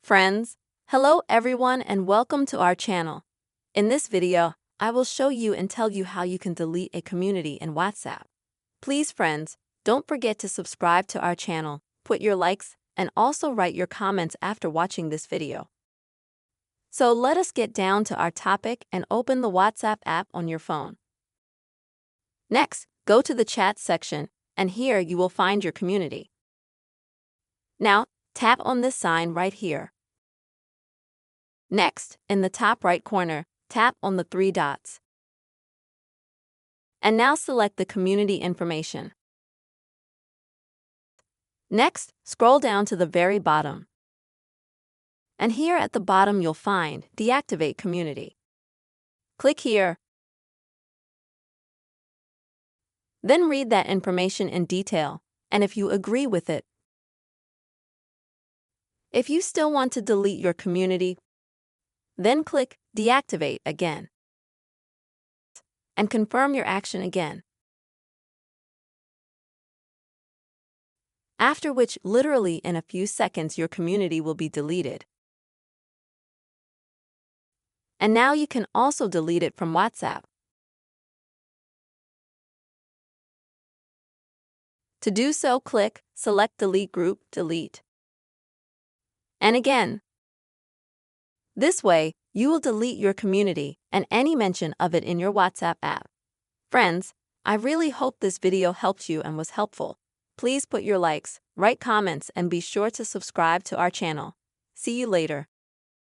Friends, hello everyone and welcome to our channel. In this video, I will show you and tell you how you can delete a community in WhatsApp. Please friends, don't forget to subscribe to our channel, put your likes, and also write your comments after watching this video. So let us get down to our topic and open the WhatsApp app on your phone. Next, go to the chat section, and here you will find your community. Now, tap on this sign right here. Next, in the top right corner, tap on the three dots. And now select the community information. Next, scroll down to the very bottom. And here at the bottom you'll find Deactivate Community. Click here. Then read that information in detail, and if you agree with it. If you still want to delete your community, then click Deactivate again. And confirm your action again. After which, literally in a few seconds, your community will be deleted. And now you can also delete it from WhatsApp. To do so, select Delete Group, Delete. And again. This way, you will delete your community and any mention of it in your WhatsApp app. Friends, I really hope this video helped you and was helpful. Please put your likes, write comments, and be sure to subscribe to our channel. See you later.